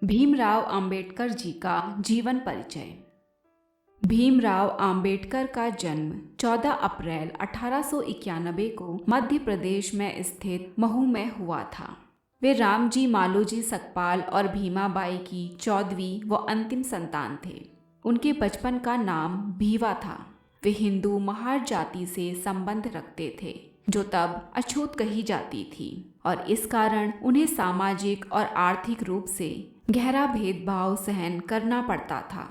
भीमराव अंबेडकर जी का जीवन परिचय। भीमराव अंबेडकर का जन्म 14 अप्रैल 1891 को मध्य प्रदेश में स्थित महू में हुआ था। वे रामजी मालोजी सकपाल और भीमाबाई की 14वीं व अंतिम संतान थे। उनके बचपन का नाम भीवा था। वे हिंदू महार जाति से संबंध रखते थे, जो तब अछूत कही जाती थी, और इस कारण उन्हें सामाजिक और आर्थिक रूप से गहरा भेदभाव सहन करना पड़ता था।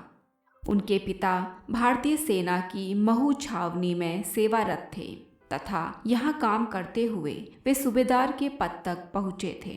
उनके पिता भारतीय सेना की महू छावनी में सेवारत थे तथा यहाँ काम करते हुए वे सूबेदार के पद तक पहुँचे थे।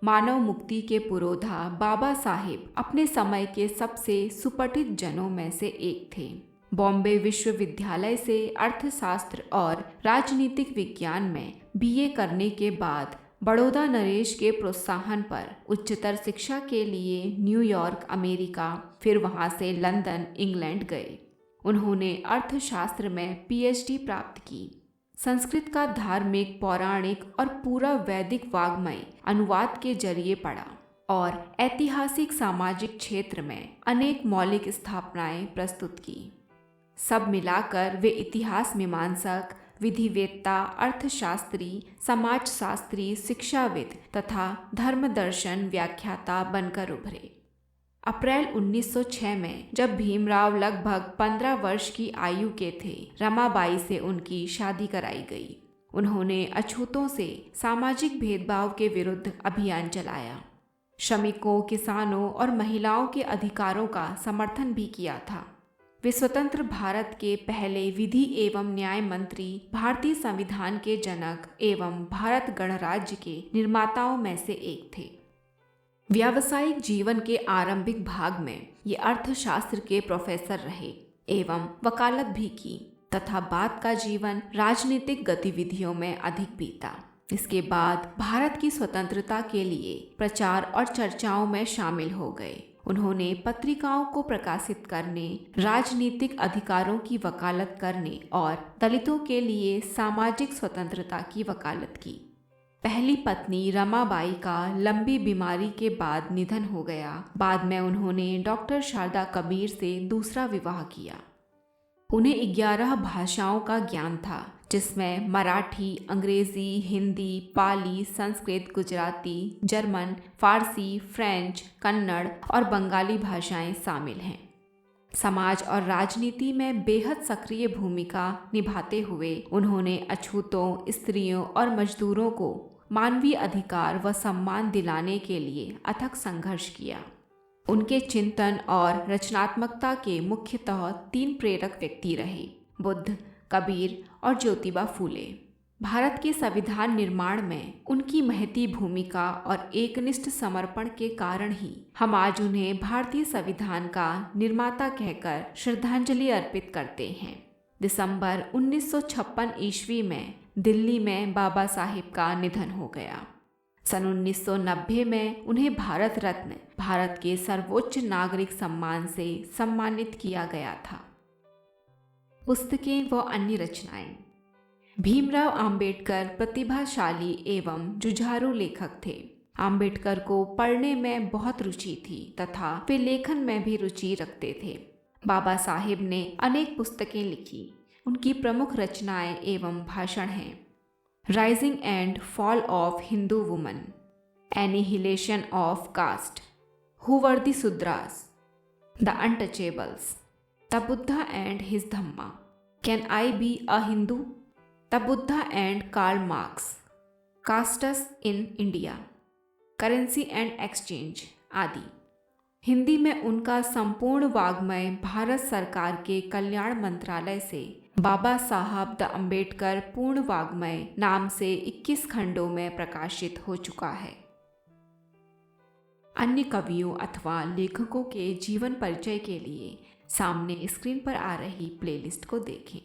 मानव मुक्ति के पुरोधा बाबा साहेब अपने समय के सबसे सुपठित जनों में से एक थे। बॉम्बे विश्वविद्यालय से अर्थशास्त्र और राजनीतिक विज्ञान में बीए करने के बाद बड़ौदा नरेश के प्रोत्साहन पर उच्चतर शिक्षा के लिए न्यूयॉर्क अमेरिका, फिर वहां से लंदन इंग्लैंड गए। उन्होंने अर्थशास्त्र में पीएचडी प्राप्त की। संस्कृत का धार्मिक, पौराणिक और पूरा वैदिक वाङ्मय अनुवाद के जरिए पढ़ा और ऐतिहासिक सामाजिक क्षेत्र में अनेक मौलिक स्थापनाएं प्रस्तुत की। सब मिलाकर वे इतिहास मीमांसक, विधिवेत्ता, अर्थशास्त्री, समाजशास्त्री, शिक्षाविद तथा धर्मदर्शन व्याख्याता बनकर उभरे। अप्रैल 1906 में जब भीमराव लगभग 15 वर्ष की आयु के थे, रमाबाई से उनकी शादी कराई गई। उन्होंने अछूतों से सामाजिक भेदभाव के विरुद्ध अभियान चलाया। श्रमिकों, किसानों और महिलाओं के अधिकारों का समर्थन भी किया था। वे स्वतंत्र भारत के पहले विधि एवं न्याय मंत्री, भारतीय संविधान के जनक एवं भारत गणराज्य के निर्माताओं में से एक थे। व्यावसायिक जीवन के आरंभिक भाग में ये अर्थशास्त्र के प्रोफेसर रहे एवं वकालत भी की तथा बाद का जीवन राजनीतिक गतिविधियों में अधिक बीता। इसके बाद भारत की स्वतंत्रता के लिए प्रचार और चर्चाओं में शामिल हो गए। उन्होंने पत्रिकाओं को प्रकाशित करने, राजनीतिक अधिकारों की वकालत करने और दलितों के लिए सामाजिक स्वतंत्रता की वकालत की। पहली पत्नी रमाबाई का लंबी बीमारी के बाद निधन हो गया। बाद में उन्होंने डॉक्टर शारदा कबीर से दूसरा विवाह किया। उन्हें 11 भाषाओं का ज्ञान था, जिसमें मराठी, अंग्रेजी, हिंदी, पाली, संस्कृत, गुजराती, जर्मन, फारसी, फ्रेंच, कन्नड़ और बंगाली भाषाएं शामिल हैं। समाज और राजनीति में बेहद सक्रिय भूमिका निभाते हुए उन्होंने अछूतों, स्त्रियों और मजदूरों को मानवीय अधिकार व सम्मान दिलाने के लिए अथक संघर्ष किया। उनके चिंतन और रचनात्मकता के मुख्यतः 3 प्रेरक व्यक्ति रहे: बुद्ध, कबीर और ज्योतिबा फूले। भारत के संविधान निर्माण में उनकी महती भूमिका और एकनिष्ठ समर्पण के कारण ही हम आज उन्हें भारतीय संविधान का निर्माता कहकर श्रद्धांजलि अर्पित करते हैं। दिसंबर 1956 ईस्वी में दिल्ली में बाबा साहेब का निधन हो गया। सन 1990 में उन्हें भारत रत्न, भारत के सर्वोच्च नागरिक सम्मान से सम्मानित किया गया था। पुस्तकें व अन्य रचनाएं। भीमराव अंबेडकर प्रतिभाशाली एवं जुझारू लेखक थे। अंबेडकर को पढ़ने में बहुत रुचि थी तथा वे लेखन में भी रुचि रखते थे। बाबा साहेब ने अनेक पुस्तकें लिखी। उनकी प्रमुख रचनाएं एवं भाषण हैं: rising and fall of Hindu woman, annihilation of caste, who were the Shudras, the untouchables, the Buddha and his Dhamma, can I be a Hindu, the Buddha and Karl Marx, castes in India, currency and exchange आदि। हिंदी में उनका संपूर्ण वाङ्मय भारत सरकार के कल्याण मंत्रालय से बाबा साहब द अंबेडकर पूर्ण वाङ्मय नाम से 21 खंडों में प्रकाशित हो चुका है। अन्य कवियों अथवा लेखकों के जीवन परिचय के लिए सामने स्क्रीन पर आ रही प्लेलिस्ट को देखें।